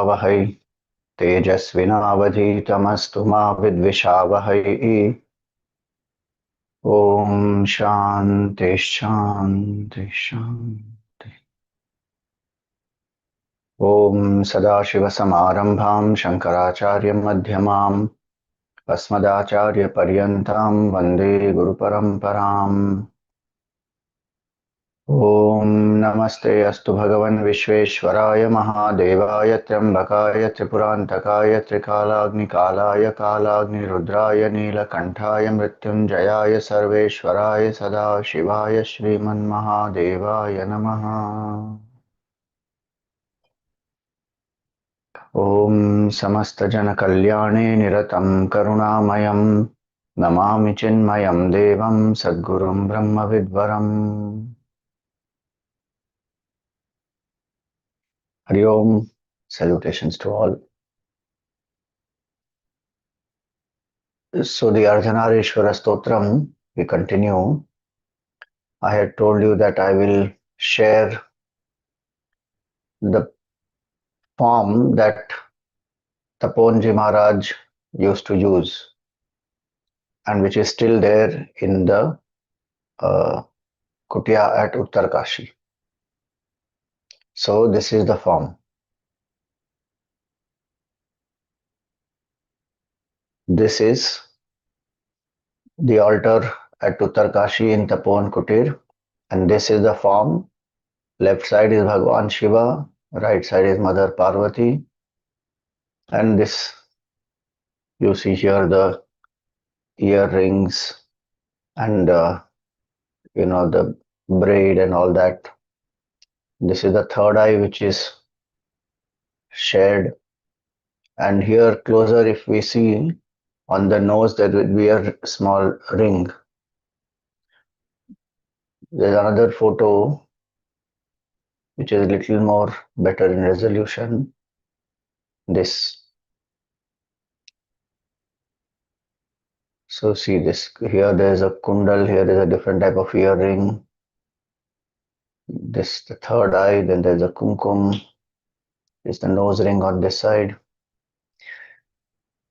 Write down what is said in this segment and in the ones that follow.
तमोविद्विषावहै तेजस्विनावधीतमस्तु मा विद्विषावहै। ओम शांति शांति शांति। ओम सदाशिवसमारंभां शंकराचार्यमध्यमाम् अस्मदाचार्यपर्यन्तां वन्दे गुरुपरम्पराम्। ओम नमस्ते अस्तु भगवन् विश्वेश्वराय महादेवाय त्र्यंबकाय त्रिपुरान्तकाय त्रिकालाग्निकालाय कालाग्निरुद्राय नीलकंठाय मृत्युंजयाय सर्वेश्वराय सदाशिवाय श्रीमन्महादेवाय नमः। ओम समस्तजनकल्याणे निरतं करुणामयं नमामि चिन्मयं देवं सद्गुरुं ब्रह्मविद्वरम्। Hari Om, salutations to all. So the Ardhanarishwara stotram, we continue. I had told you that I will share the form that Taponji Maharaj used to use and which is still there in the Kutia at Uttarkashi. So this is the form. This is the altar at Uttarkashi in Tapon Kutir, and this is the form. Left side is Bhagwan Shiva, right side is Mother Parvati, and this you see here the earrings and the braid and all that. This is the third eye which is shared, and here closer if we see on the nose there will be a small ring. There's another photo which is a little more better in resolution. This. So see this, here there's a kundal, here is a different type of earring. This the third eye, then there's a kumkum, is the nose ring on this side.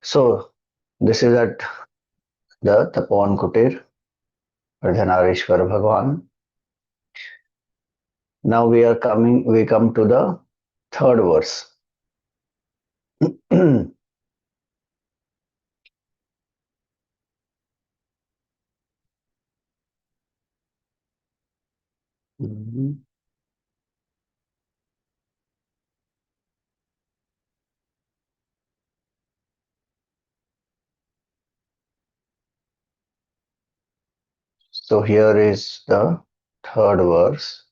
So this is at the Tapan Kutir, Ardhanarishwara Bhagwan. Now we come to the third verse. So here is the third verse.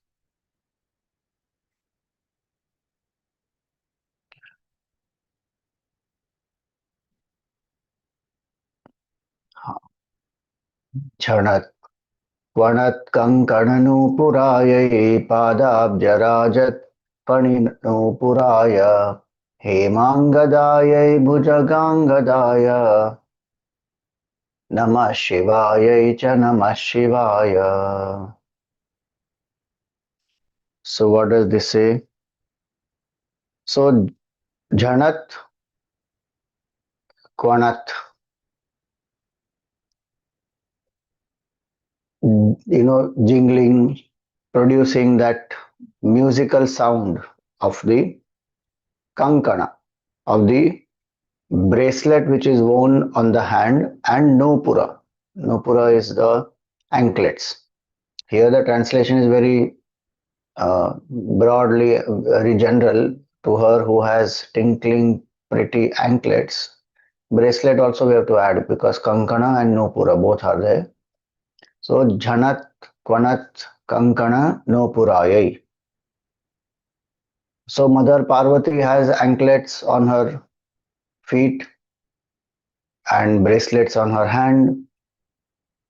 Charnat Kvanat Kankananupuraya Padabjarajat Paninupuraya Hemangadaya Bhujagangadaya Namah Shivaya cha Namah Shivaya. So what does this say? So Jhanat Kvanat, jingling, producing that musical sound of the kankana, of the bracelet which is worn on the hand, and nupura. Nupura is the anklets. Here the translation is very broadly, very general. To her who has tinkling pretty anklets. Bracelet also we have to add because kankana and nupura both are there. So Jhanat Kvanat Kankana Nopurayai. So Mother Parvati has anklets on her feet and bracelets on her hand,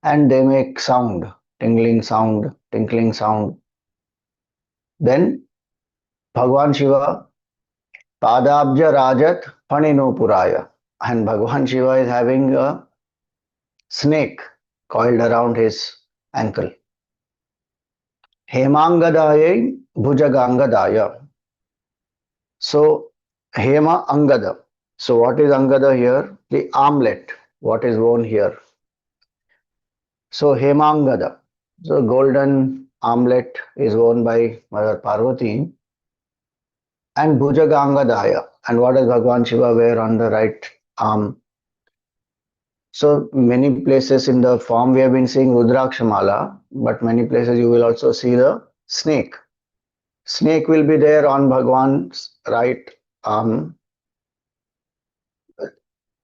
and they make sound, tingling sound, tinkling sound. Then Bhagwan Shiva Padabja Rajat Phaninopuraya, and Bhagwan Shiva is having a snake coiled around his ankle. Hemangadaya Bhujagangadaya. So Hema Angada. So what is Angada here? The armlet. What is worn here? So Hemangada. So golden armlet is worn by Mother Parvati. And Bhujagangadaya. And what does Bhagwan Shiva wear on the right arm? So many places in the form we have been seeing Rudrakshamala, but many places you will also see the snake. Snake will be there on Bhagwan's right arm.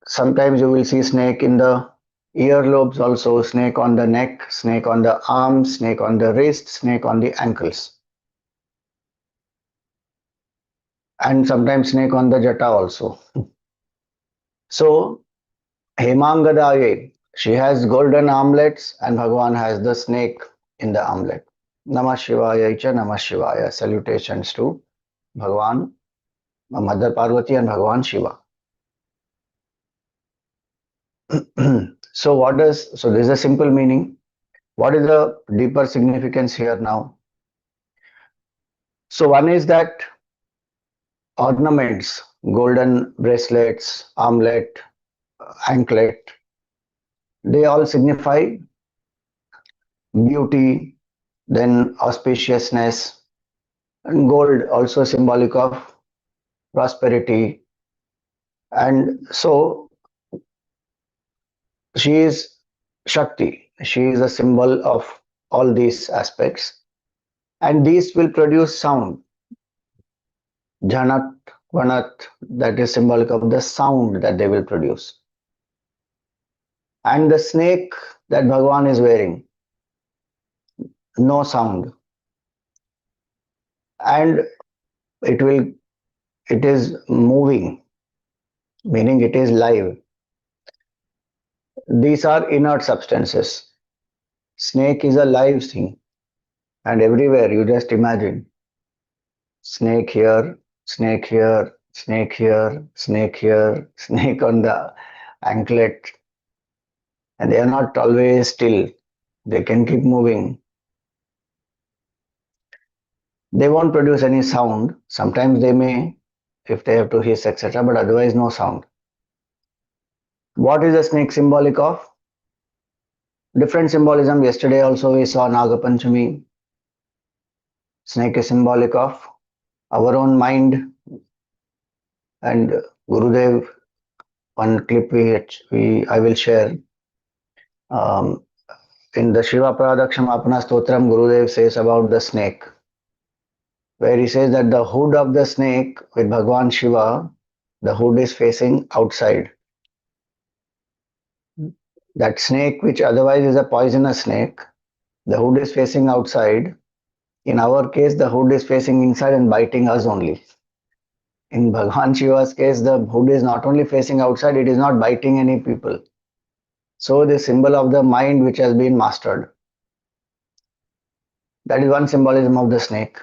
Sometimes you will see snake in the earlobes also, snake on the neck, snake on the arm, snake on the wrist, snake on the ankles. And sometimes snake on the jata also. So Hemangadaye, she has golden armlets and Bhagwan has the snake in the armlet. Namah Shivaya Icha Namah Shivaya. Salutations to Bhagwan, Mother Parvati and Bhagwan Shiva. So this is a simple meaning. What is the deeper significance here now? So one is that ornaments, golden bracelets, armlet, anklet, they all signify beauty, then auspiciousness, and gold also symbolic of prosperity. And so she is Shakti. She is a symbol of all these aspects. And these will produce sound. Jhanat, Vanat, that is symbolic of the sound that they will produce. And the snake that Bhagwan is wearing, no sound. And it is moving, meaning it is live. These are inert substances. Snake is a live thing. And everywhere, you just imagine. Snake here, snake here, snake here, snake here, snake on the anklet. And they are not always still. They can keep moving. They won't produce any sound. Sometimes they may, if they have to hiss, etc., but otherwise no sound. What is the snake symbolic of? Different symbolism. Yesterday also we saw Nagapanchami. Snake is symbolic of our own mind. And Gurudev, one clip I will share. Um, in the Shiva Pradakshama stotram, Gurudev says about the snake, where he says that the hood of the snake with Bhagwan Shiva, the hood is facing outside. That snake, which otherwise is a poisonous snake, the hood is facing outside. In our case, the hood is facing inside and biting us only. In Bhagwan Shiva's case, the hood is not only facing outside, it is not biting any people. So the symbol of the mind which has been mastered. That is one symbolism of the snake.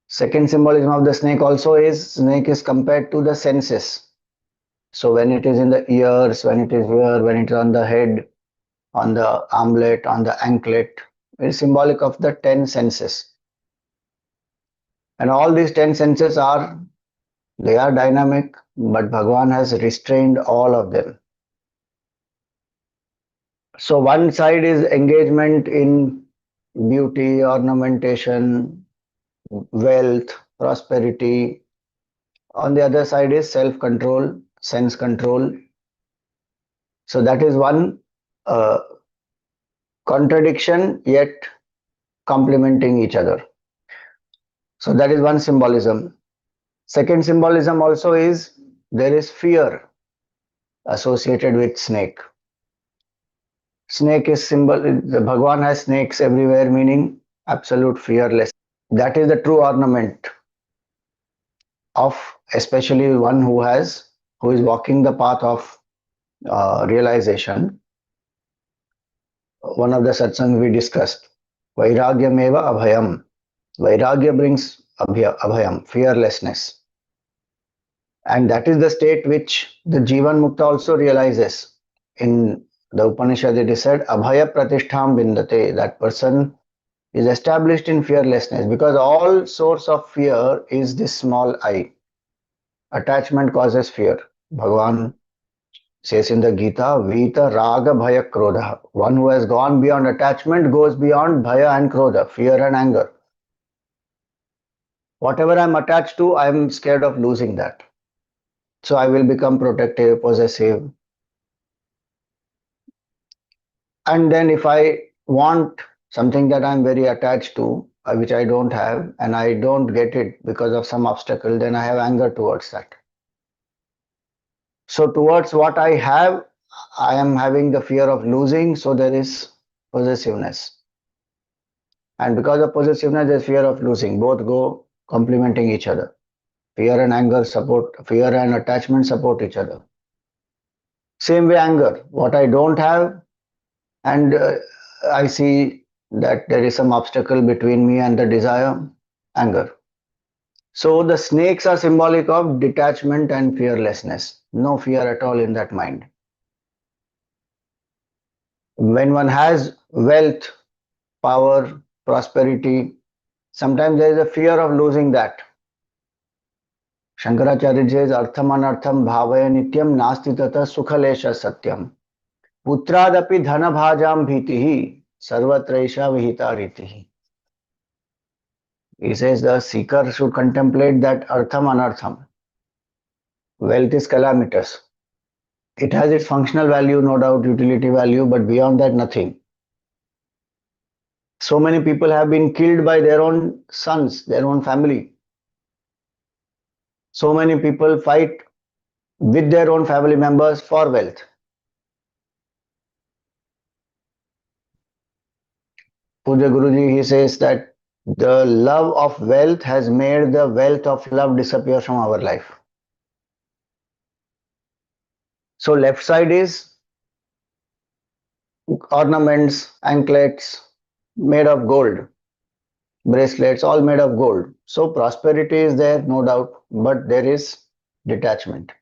Second symbolism of the snake also is snake is compared to the senses. So when it is in the ears, when it is here, when it is on the head, on the armlet, on the anklet, it is symbolic of the 10 senses. And all these 10 senses they are dynamic, but Bhagwan has restrained all of them. So one side is engagement in beauty, ornamentation, wealth, prosperity. On the other side is self-control, sense control. So that is one contradiction, yet complementing each other. So that is one symbolism. Second symbolism also is there is fear associated with snake. Snake is symbol, the Bhagwan has snakes everywhere, meaning absolute fearless. That is the true ornament of especially one who is walking the path of realization. One of the satsangs we discussed, Vairagyameva Abhayam. Vairagya brings Abhayam, fearlessness. And that is the state which the Jivan Mukta also realizes. In the Upanishad it is said, Abhaya Pratishtham Vindate. That person is established in fearlessness because all source of fear is this small I. Attachment causes fear. Bhagavan says in the Gita, Vita Raga Bhaya Krodha. One who has gone beyond attachment goes beyond Bhaya and Krodha, fear and anger. Whatever I'm attached to, I'm scared of losing that. So I will become protective, possessive. And then if I want something that I'm very attached to, which I don't have, and I don't get it because of some obstacle, then I have anger towards that. So towards what I have, I am having the fear of losing, so there is possessiveness. And because of possessiveness, there's fear of losing. Both go complementing each other. Fear and anger support, fear and attachment support each other. Same way, anger. What I don't have, and I see that there is some obstacle between me and the desire, anger. So the snakes are symbolic of detachment and fearlessness. No fear at all in that mind. When one has wealth, power, prosperity, sometimes there is a fear of losing that. Shankaracharya says, Artham anartham bhavaya nityam nasti tata sukhalesha satyam. Putradapi dhana bhajam bhitihi sarvatraisha vihita ritihi. He says the seeker should contemplate that artham anartham. Wealth is calamitous. It has its functional value, no doubt, utility value, but beyond that, nothing. So many people have been killed by their own sons, their own family. So many people fight with their own family members for wealth. Puja Guruji, he says that the love of wealth has made the wealth of love disappear from our life. So left side is ornaments, anklets made of gold, bracelets all made of gold. So prosperity is there, no doubt, but there is detachment.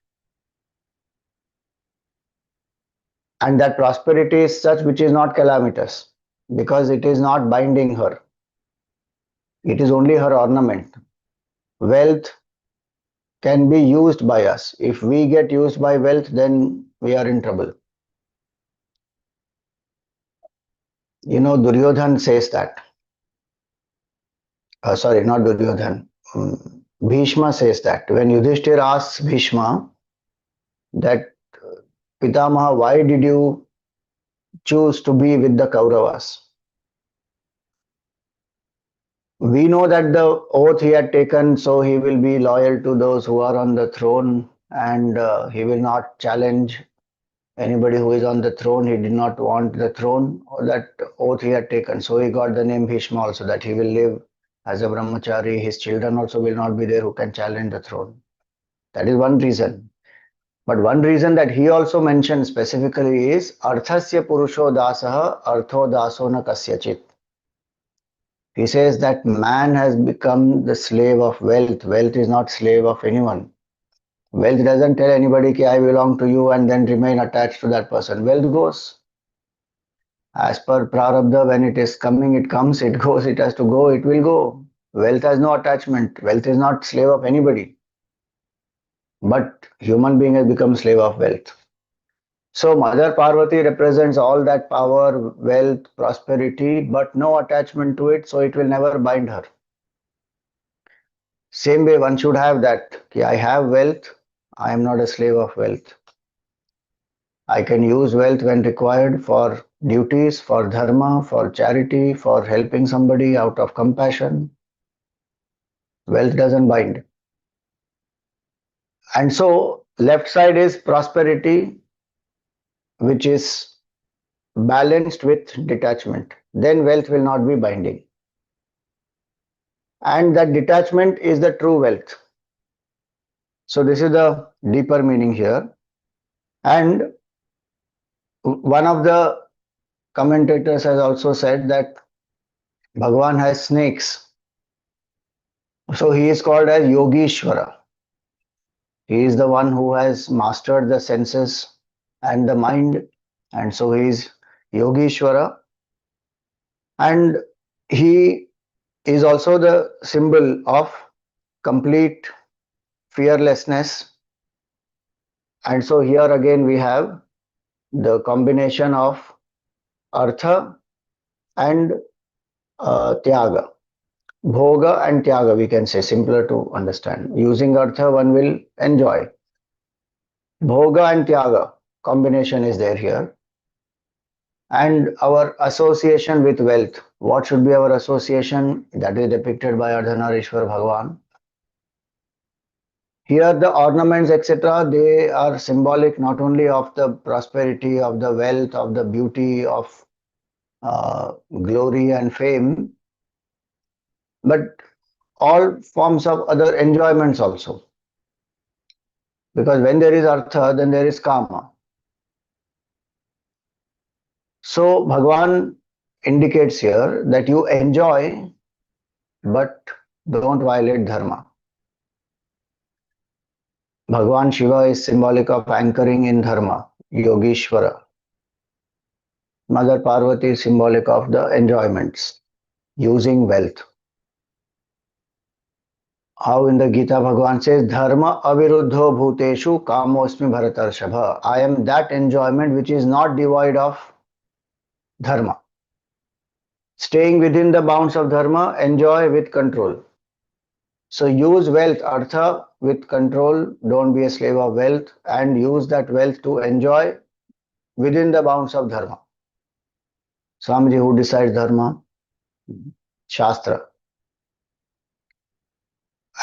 And that prosperity is such which is not calamitous because it is not binding her. It is only her ornament. Wealth can be used by us. If we get used by wealth, then we are in trouble. You know, Duryodhan says that. Sorry, not Duryodhan. Bhishma says that. When Yudhishthir asks Bhishma that, Pitamaha, why did you choose to be with the Kauravas? We know that the oath he had taken, so he will be loyal to those who are on the throne and he will not challenge anybody who is on the throne. He did not want the throne, or that oath he had taken. So he got the name Bhishma also, that he will live as a brahmachari. His children also will not be there who can challenge the throne. That is one reason. But one reason that he also mentioned specifically is Arthasya Purusho Dasaha Artho Daso na Kasyachit. He says that man has become the slave of wealth. Wealth is not slave of anyone. Wealth doesn't tell anybody that I belong to you and then remain attached to that person. Wealth goes. As per Prarabdha, when it is coming, it comes, it goes, it has to go, it will go. Wealth has no attachment. Wealth is not slave of anybody. But human being has become slave of wealth. So Mother Parvati represents all that power, wealth, prosperity, but no attachment to it, so it will never bind her. Same way one should have that. I have wealth, I am not a slave of wealth. I can use wealth when required for duties, for dharma, for charity, for helping somebody out of compassion. Wealth doesn't bind. And so left side is prosperity, which is balanced with detachment. Then wealth will not be binding. And that detachment is the true wealth. So this is the deeper meaning here. And one of the commentators has also said that Bhagavan has snakes. So he is called as Yogishwara. He is the one who has mastered the senses and the mind. And so he is Yogishwara. And he is also the symbol of complete fearlessness. And so here again we have the combination of artha and tyaga. Bhoga and tyaga, we can say, simpler to understand. Using artha, one will enjoy. Bhoga and tyaga, combination is there here. And our association with wealth. What should be our association? That is depicted by Ardhanarishwara Bhagavan. Here the ornaments, etc., they are symbolic not only of the prosperity, of the wealth, of the beauty, of glory and fame, but all forms of other enjoyments also. Because when there is artha, then there is kama. So Bhagavan indicates here that you enjoy, but don't violate dharma. Bhagavan Shiva is symbolic of anchoring in dharma, Yogeshwara. Mother Parvati is symbolic of the enjoyments, using wealth. How in the Gita Bhagavan says, Dharma aviruddho bhuteshu kamosmi bharatarshava. I am that enjoyment which is not devoid of dharma. Staying within the bounds of dharma, enjoy with control. So use wealth, artha, with control. Don't be a slave of wealth and use that wealth to enjoy within the bounds of dharma. Swamiji, who decides dharma? Shastra.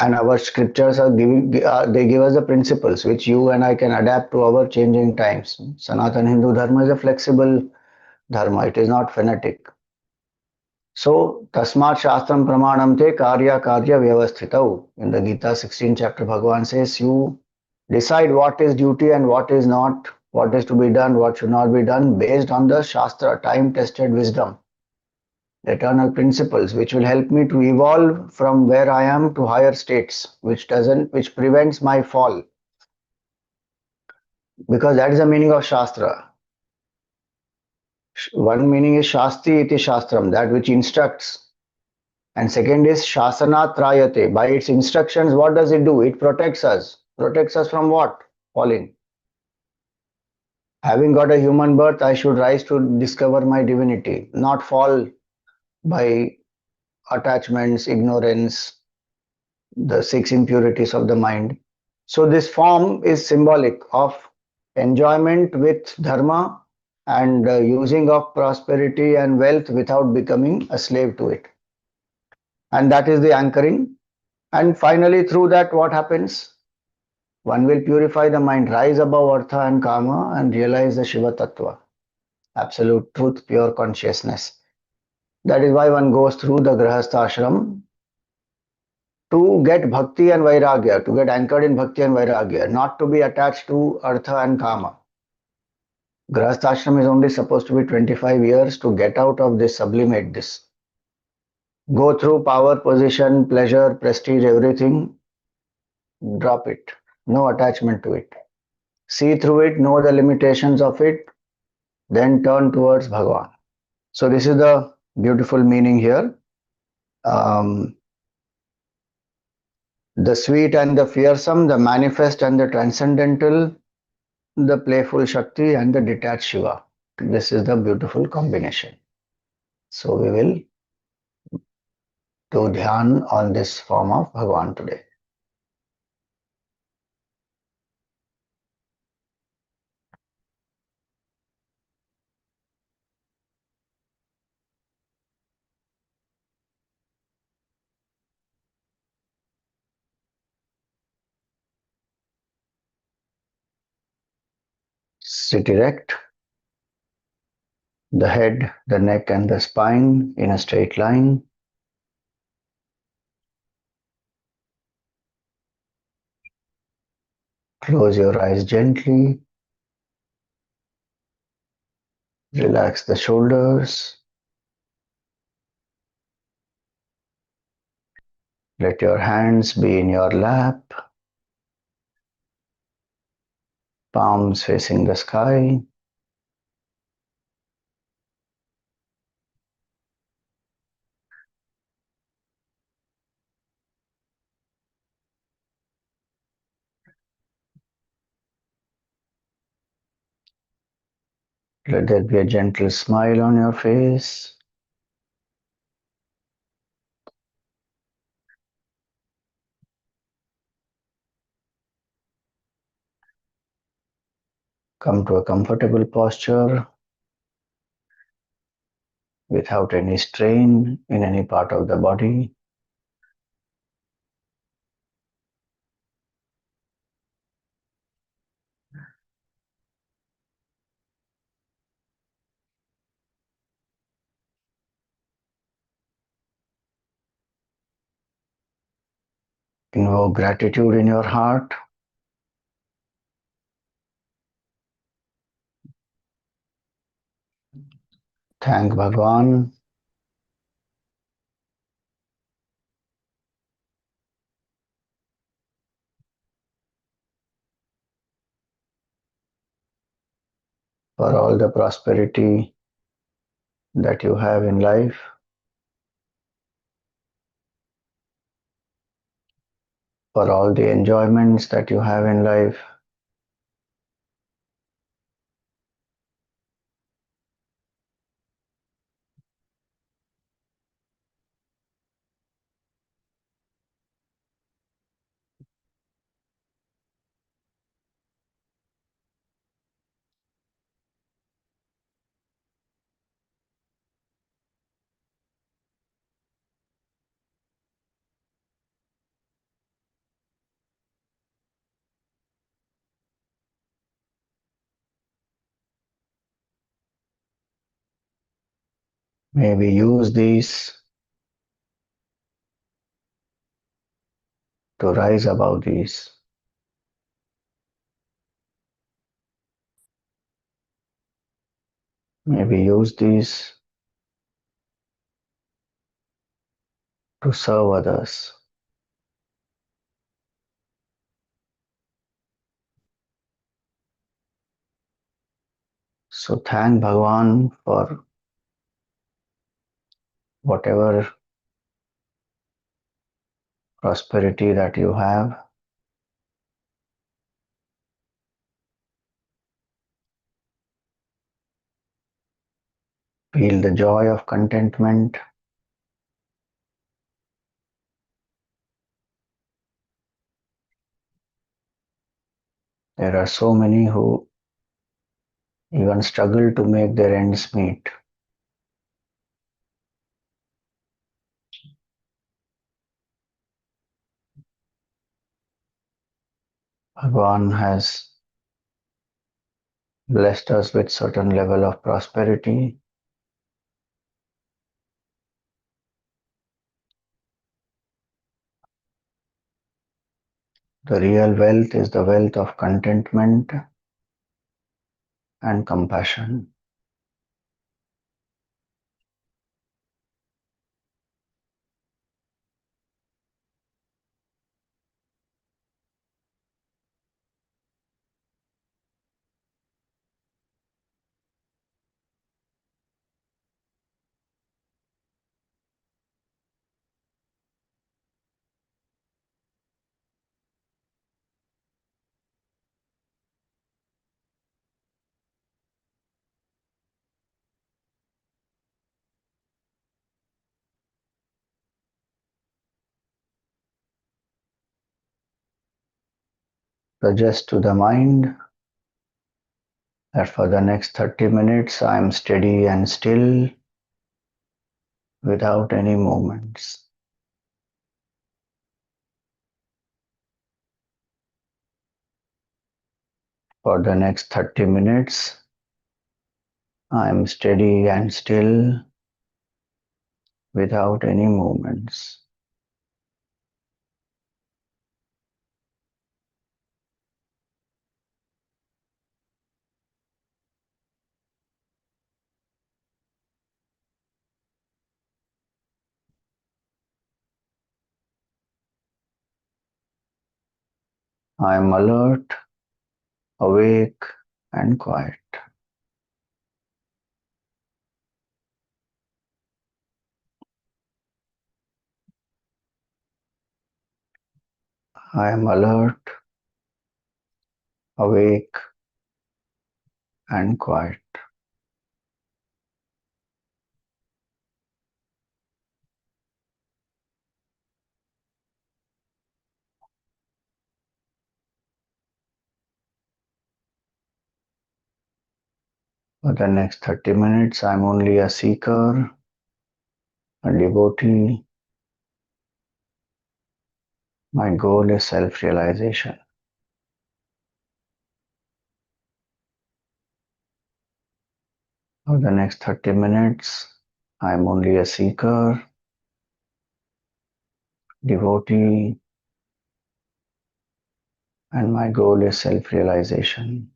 And our scriptures are giving, they give us the principles which you and I can adapt to our changing times. Sanatana Hindu Dharma is a flexible dharma, it is not fanatic. So, Tasmat Shastram Pramanam Te Karya Karya Vyavasthitau. In the Gita 16th chapter, Bhagavan says, you decide what is duty and what is not, what is to be done, what should not be done, based on the Shastra, time tested wisdom, eternal principles, which will help me to evolve from where I am to higher states, which prevents my fall. Because that is the meaning of Shastra. One meaning is Shasti iti Shastram, that which instructs. And second is Shasana Trayate. By its instructions, what does it do? It protects us. Protects us from what? Falling. Having got a human birth, I should rise to discover my divinity, not fall by attachments, ignorance, the six impurities of the mind. So this form is symbolic of enjoyment with dharma and using of prosperity and wealth without becoming a slave to it. And that is the anchoring. And finally, through that, what happens? One will purify the mind, rise above artha and kama, and realize the Shiva Tattva, absolute truth, pure consciousness. That is why one goes through the Grahastha ashram to get bhakti and vairagya, to get anchored in bhakti and vairagya, not to be attached to artha and kama. Grahastha ashram is only supposed to be 25 years to get out of this, sublimate this. Go through power, position, pleasure, prestige, everything, drop it. No attachment to it. See through it, know the limitations of it, then turn towards Bhagavan. So this is the beautiful meaning here. The sweet and the fearsome, the manifest and the transcendental, the playful Shakti and the detached Shiva. This is the beautiful combination. So we will do dhyan on this form of Bhagavan today. Sit erect, the head, the neck and the spine in a straight line. Close your eyes gently. Relax the shoulders. Let your hands be in your lap, palms facing the sky. Let there be a gentle smile on your face. Come to a comfortable posture without any strain in any part of the body. Invoke gratitude in your heart. Thank Bhagwan for all the prosperity that you have in life, for all the enjoyments that you have in life. May we use these to rise above these. May we use these to serve others. So thank Bhagwan for whatever prosperity that you have. Feel the joy of contentment. There are so many who even struggle to make their ends meet. Bhagwan has blessed us with certain level of prosperity. The real wealth is the wealth of contentment and compassion. Suggest to the mind that for the next 30 minutes I am steady and still without any movements. For the next 30 minutes I am steady and still without any movements. I am alert, awake, and quiet. I am alert, awake, and quiet. For the next 30 minutes, I'm only a seeker, a devotee. My goal is self realization. For the next 30 minutes, I'm only a seeker, devotee, and my goal is self realization.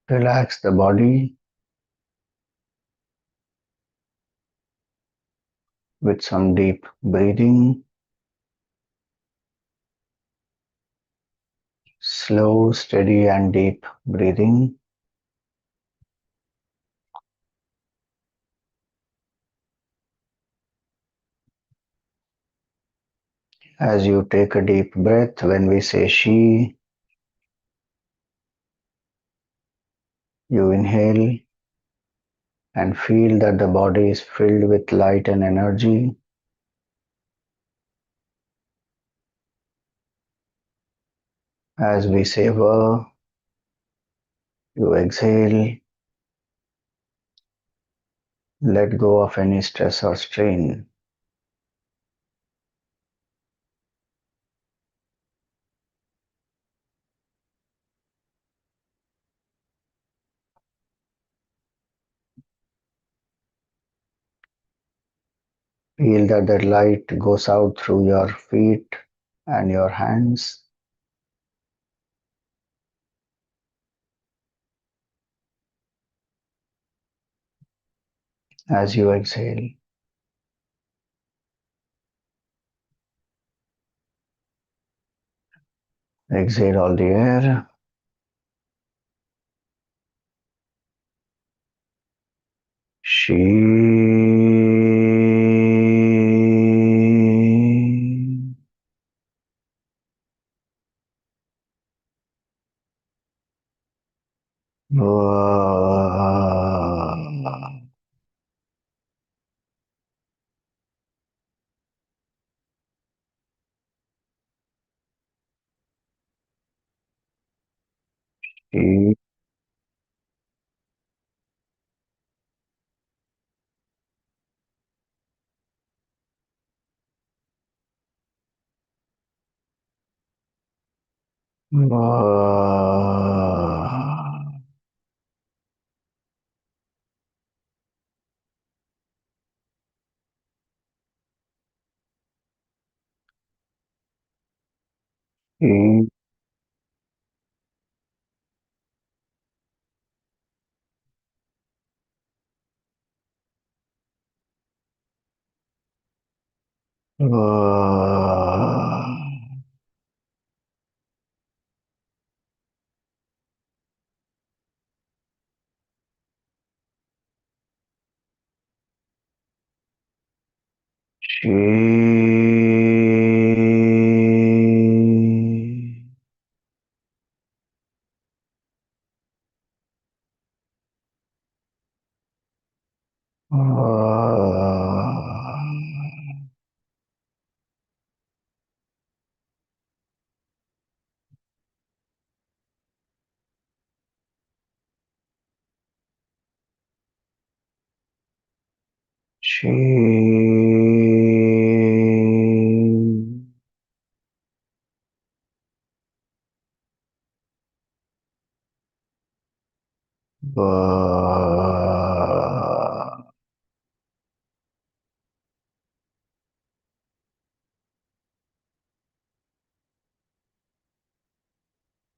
Relax the body with some deep breathing, slow, steady, and deep breathing. As you take a deep breath, when we say she, you inhale and feel that the body is filled with light and energy. As we say va, you exhale, let go of any stress or strain. Feel that the light goes out through your feet and your hands. As you exhale, exhale all the air. She. She. She. She. She.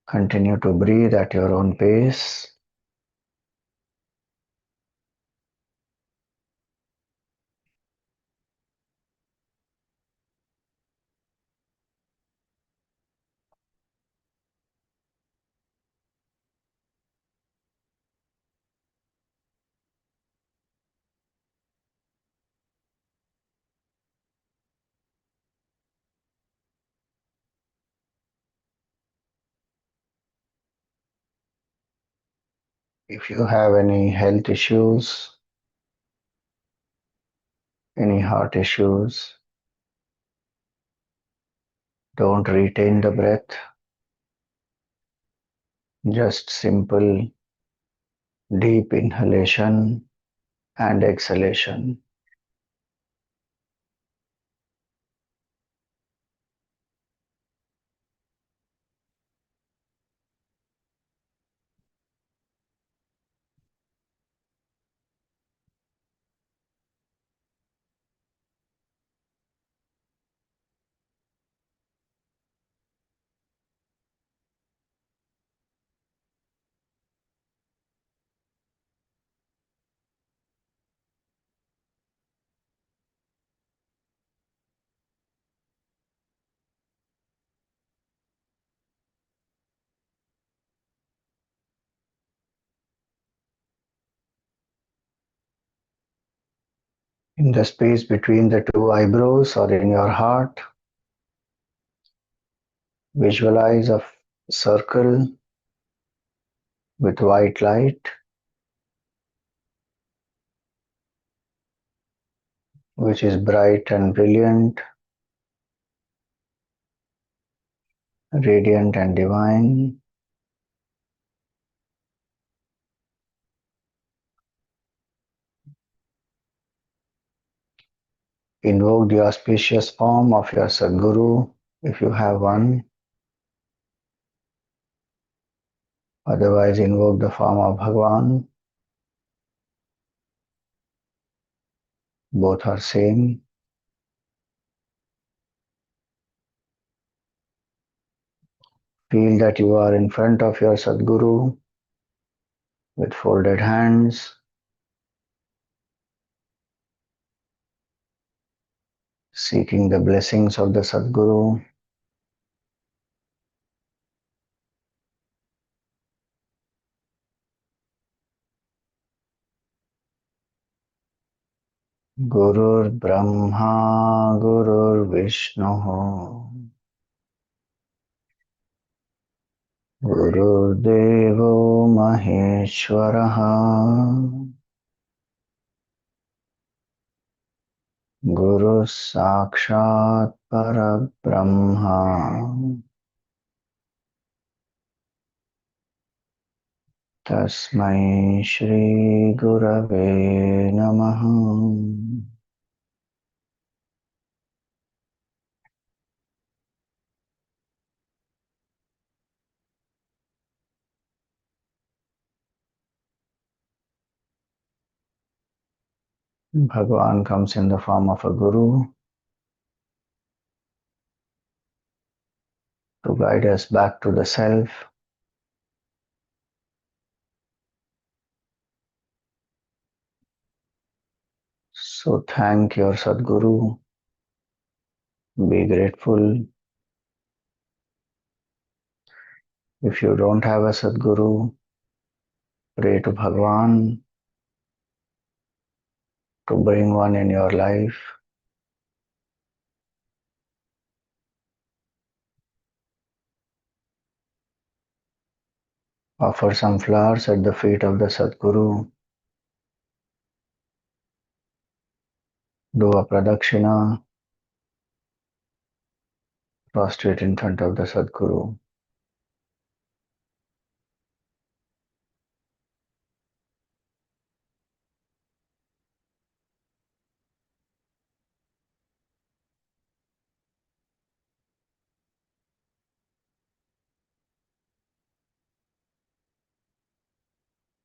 Continue to breathe at your own pace. If you have any health issues, any heart issues, don't retain the breath, just simple deep inhalation and exhalation. In the space between the two eyebrows or in your heart, visualize a circle with white light, which is bright and brilliant, radiant and divine. Invoke the auspicious form of your Sadguru if you have one. Otherwise, invoke the form of Bhagwan. Both are same. Feel that you are in front of your Sadguru with folded hands, seeking the blessings of the Sadguru. Gurur Brahma Gurur Vishnu Gurudevo Maheshwaraha Guru Sakshat Parabrahma Tasmai Shri Gurave Namaha. Bhagavan comes in the form of a guru to guide us back to the self. So thank your Sadguru, be grateful. If you don't have a Sadguru, pray to Bhagavan to bring one in your life. Offer some flowers at the feet of the Sadguru. Do a pradakshina, prostrate in front of the Sadguru.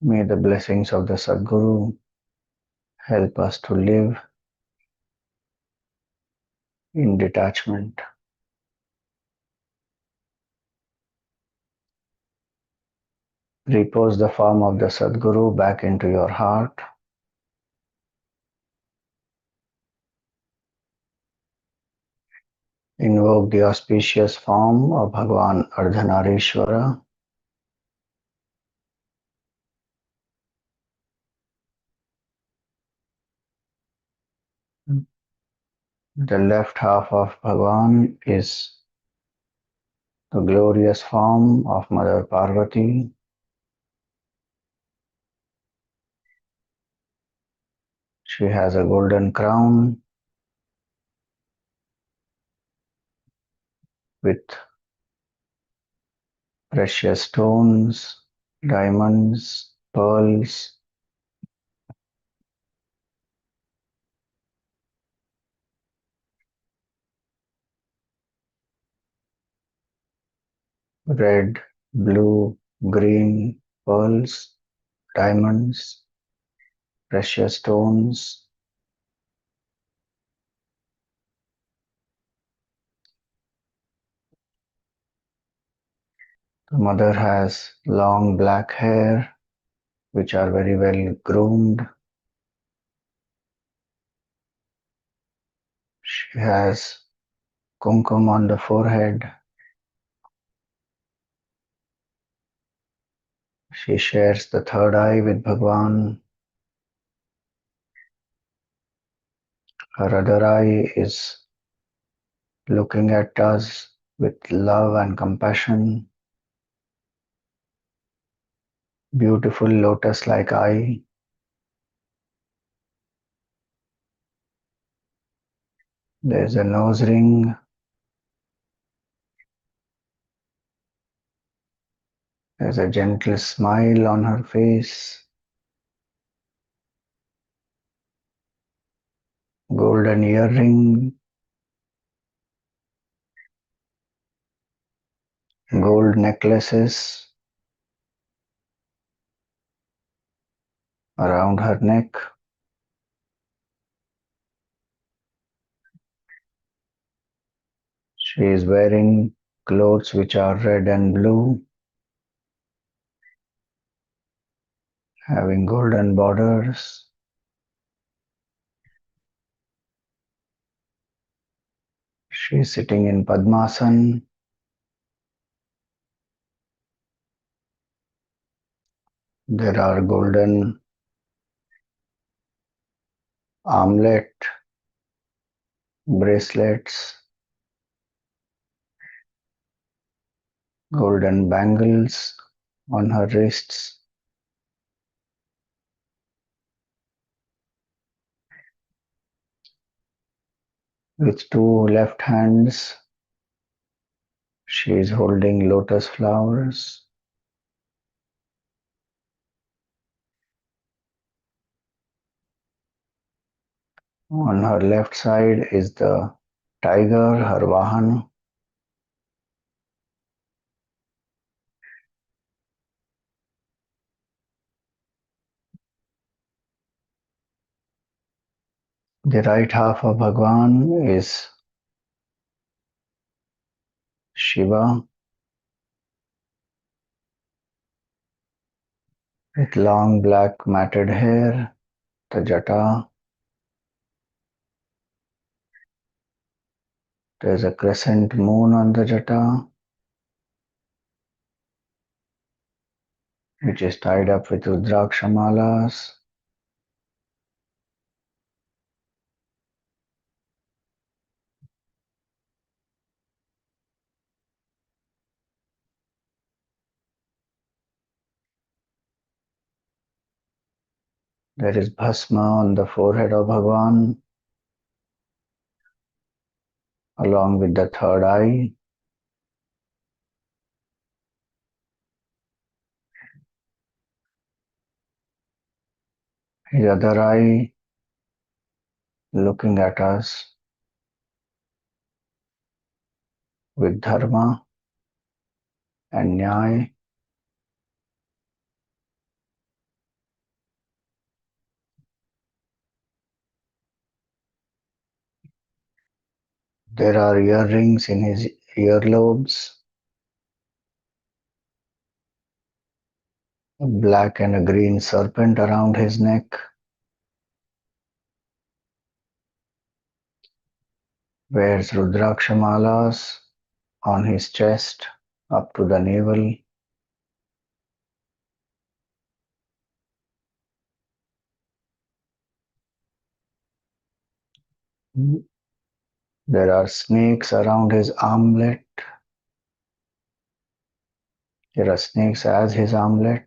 May the blessings of the Sadguru help us to live in detachment. Repose the form of the Sadguru back into your heart. Invoke the auspicious form of Bhagavan Ardhanarishwara. The left half of Bhagavan is the glorious form of Mother Parvati. She has a golden crown with precious stones, diamonds, pearls, red, blue, green, pearls, diamonds, precious stones. The mother has long black hair, which are very well groomed. She has kumkum on the forehead. She shares the third eye with Bhagwan. Her other eye is looking at us with love and compassion. Beautiful lotus-like eye. There's a nose ring. There's a gentle smile on her face. Golden earring. Gold necklaces around her neck. She is wearing clothes which are red and blue, having golden borders. She is sitting in Padmasana. There are golden armlet, bracelets, golden bangles on her wrists. With two left hands, she is holding lotus flowers. On her left side is the tiger, her Vahan. The right half of Bhagwan is Shiva with long black matted hair, the jata. There's a crescent moon on the jata, which is tied up with Rudraksha malas. There is bhasma on the forehead of Bhagwan, along with the third eye. His other eye looking at us with dharma and nyaya. There are earrings in his earlobes, a black and a green serpent around his neck. Wears Rudraksha malas on his chest up to the navel. There are snakes around his armlet. There are snakes as his armlet.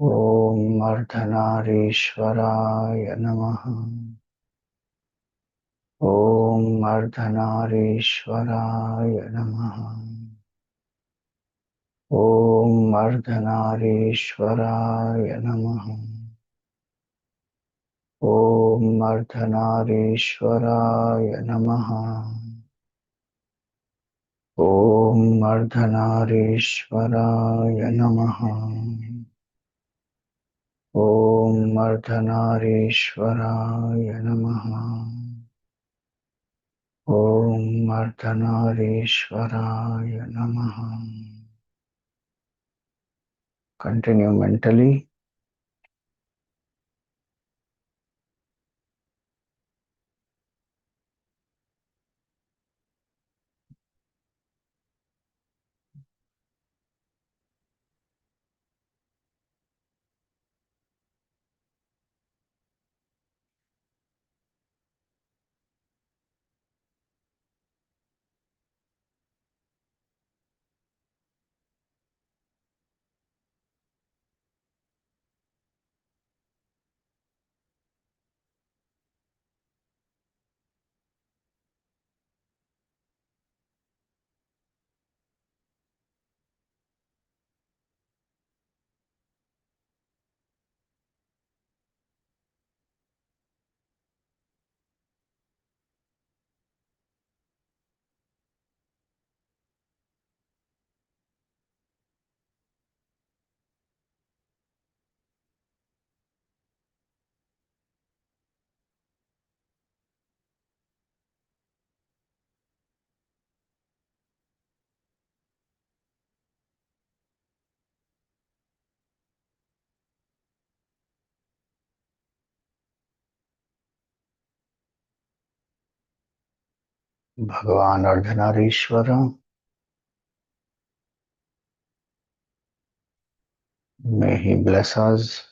ॐ अर्धनारीश्वराय नमः। ॐ अर्धनारीश्वराय नमः। ॐ अर्धनारीश्वराय नमः। ॐ अर्धनारीश्वराय नमः। ॐ अर्धनारीश्वराय नमः। ॐ अर्धनारीश्वराय नमः। ॐ अर्धनारीश्वराय नमः. Continue mentally. Bhagavan Ardhanarishwara, may he bless us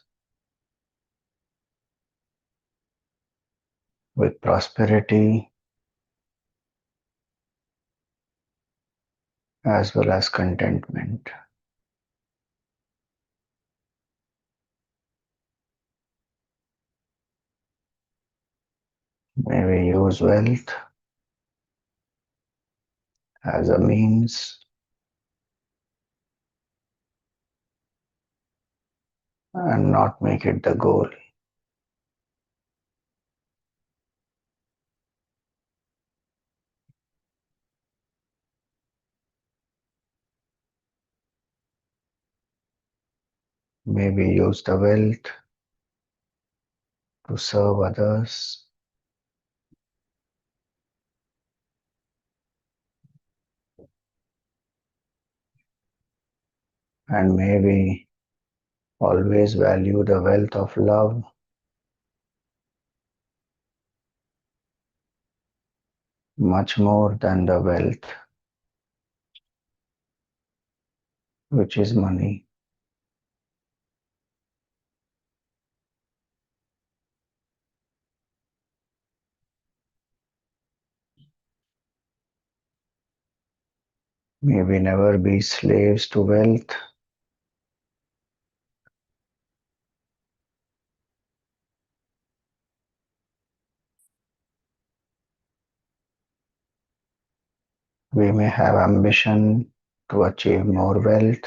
with prosperity as well as contentment. May we use wealth as a means and not make it the goal. May we use the wealth to serve others and may we always value the wealth of love much more than the wealth which is money. May we never be slaves to wealth. We may have ambition to achieve more wealth,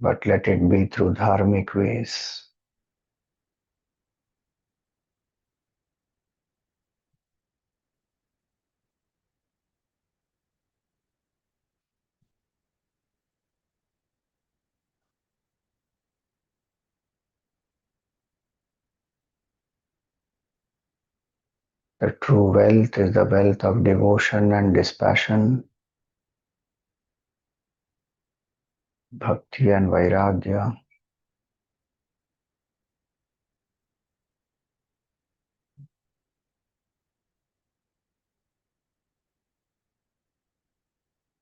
but let it be through dharmic ways. The true wealth is the wealth of devotion and dispassion, bhakti and vairagya.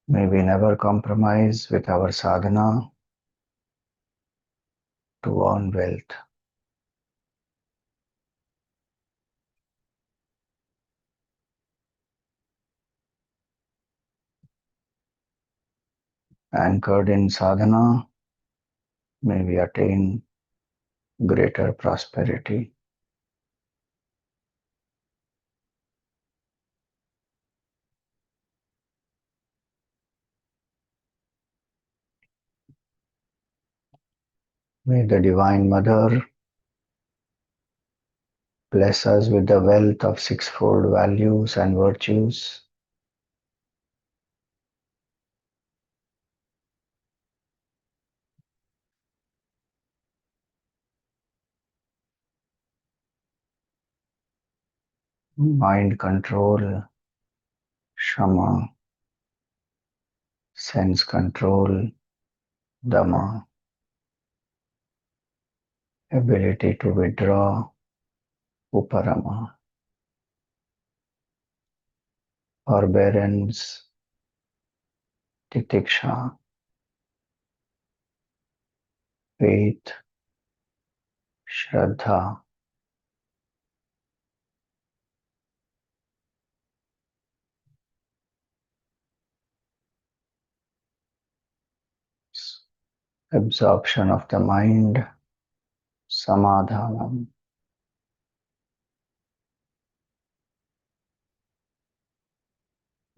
May we never compromise with our sadhana to earn wealth. Anchored in sadhana, may we attain greater prosperity. May the Divine Mother bless us with the wealth of sixfold values and virtues. Mind control, Shama, sense control, Dhamma, ability to withdraw, Uparama, forbearance, Titiksha, faith, Shraddha, absorption of the mind, Samadhanam.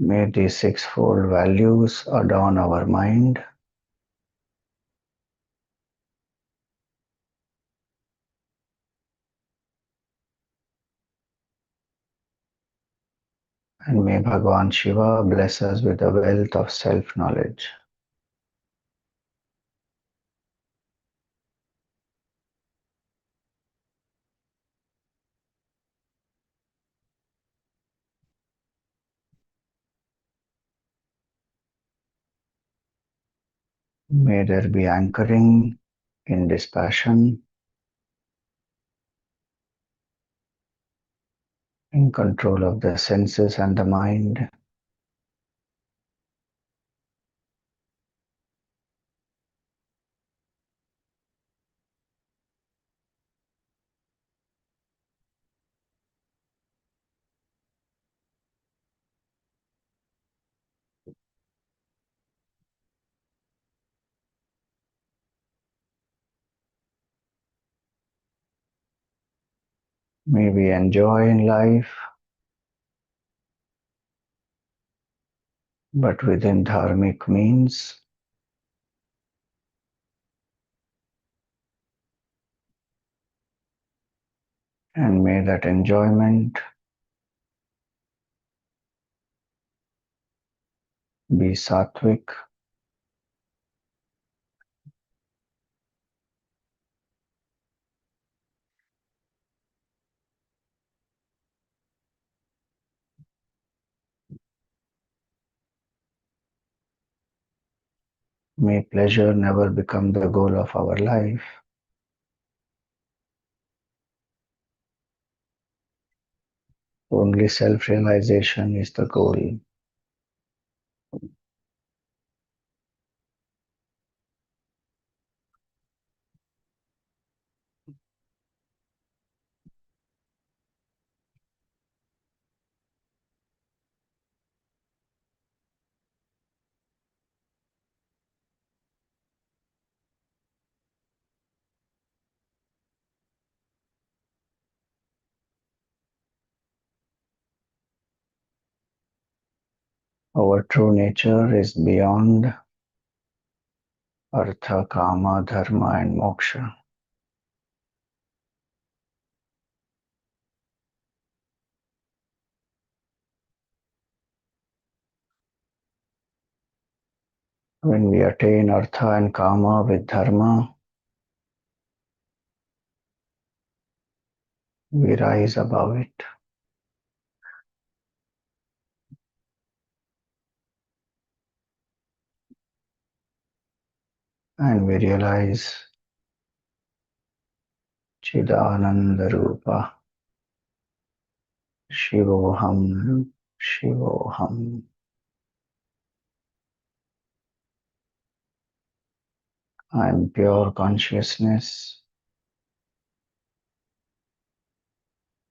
May these sixfold values adorn our mind and may Bhagavan Shiva bless us with the wealth of self-knowledge. May there be anchoring in dispassion, in control of the senses and the mind. May we enjoy in life, but within dharmic means. And may that enjoyment be sattvic, may pleasure never become the goal of our life. Only self-realization is the goal. Our true nature is beyond artha, kama, dharma, and moksha. When we attain artha and kama with dharma, we rise above it and we realize Chidananda Rupa, Shivoham, Shivoham. I am pure consciousness,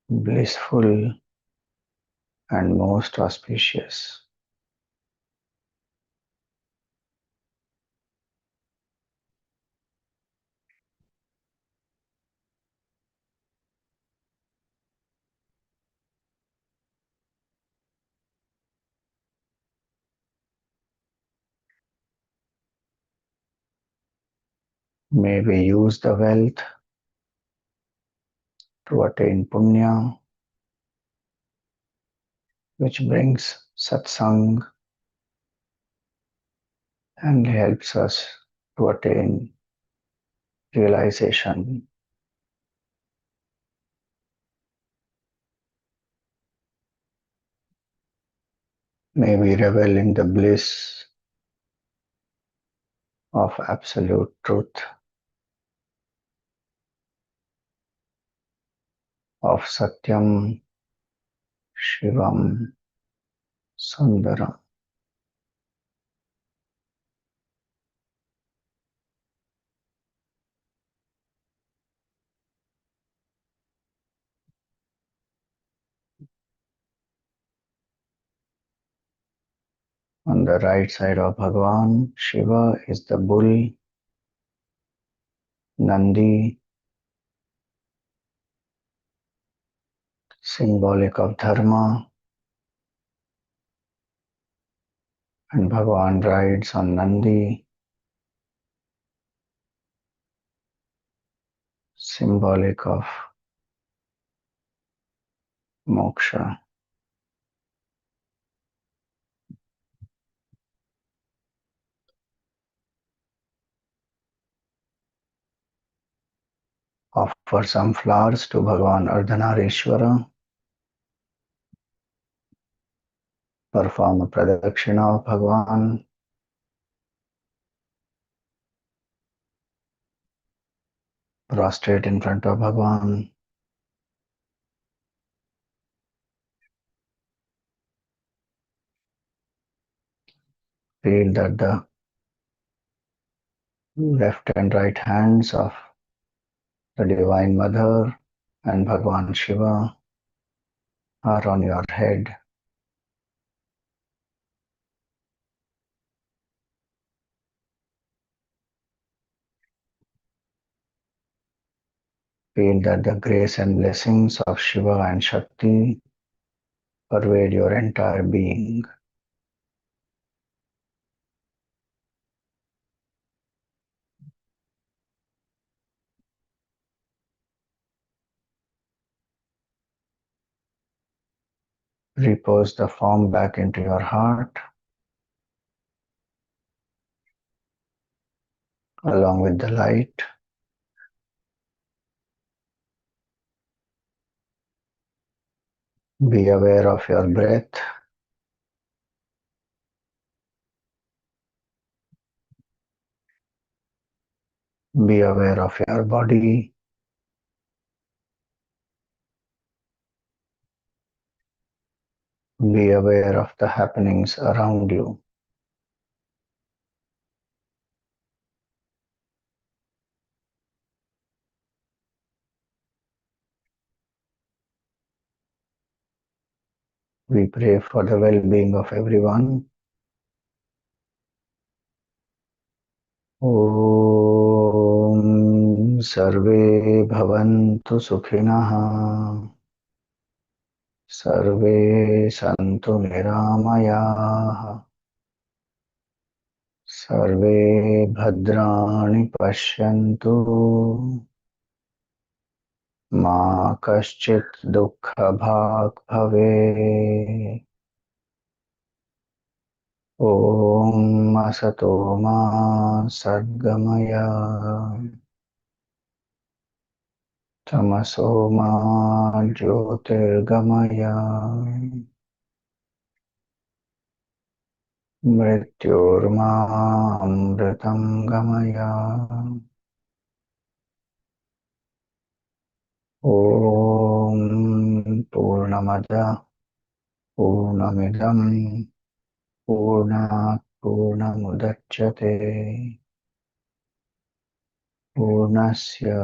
blissful and most auspicious. May we use the wealth to attain punya, which brings satsang and helps us to attain realization. May we revel in the bliss of absolute truth, of Satyam, Shivam, Sundaram. On the right side of Bhagavan, Shiva is the bull, Nandi, symbolic of dharma, and Bhagavan rides on Nandi, symbolic of moksha. Offer some flowers to Bhagavan Ardhanarishwara. Perform a pradakshina of Bhagavan. Prostrate in front of Bhagavan. Feel that the left and right hands of the Divine Mother and Bhagavan Shiva are on your head. Feel that the grace and blessings of Shiva and Shakti pervade your entire being. Repose the form back into your heart along with the light. Be aware of your breath. Be aware of your body. Be aware of the happenings around you. We pray for the well-being of everyone. Om Sarve Bhavantu Sukhinah. Sarve Santu Niramayah. Sarve Bhadrani Pashyantu. Ma Kaschit Dukkha Bhag Bhave. Om Asato Ma Sadgamaya. Tamaso Ma Jyotirgamaya. Mrityorma Amritam Gamaya. Om Purnamada Purnamidam Purnat Purnamudachyate Purnasya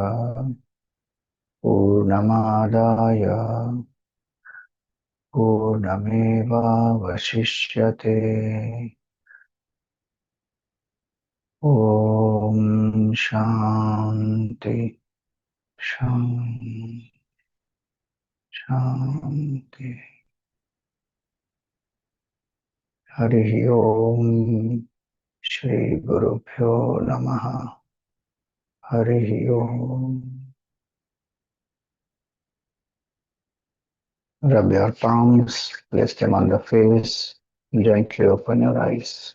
Purnamadaya Purnameva Vashishyate. Om Shanti Shanti Shanti. Hari Om Shri Gurubhyo Namaha. Hari Om. Rub your palms, place them on the face, gently open your eyes.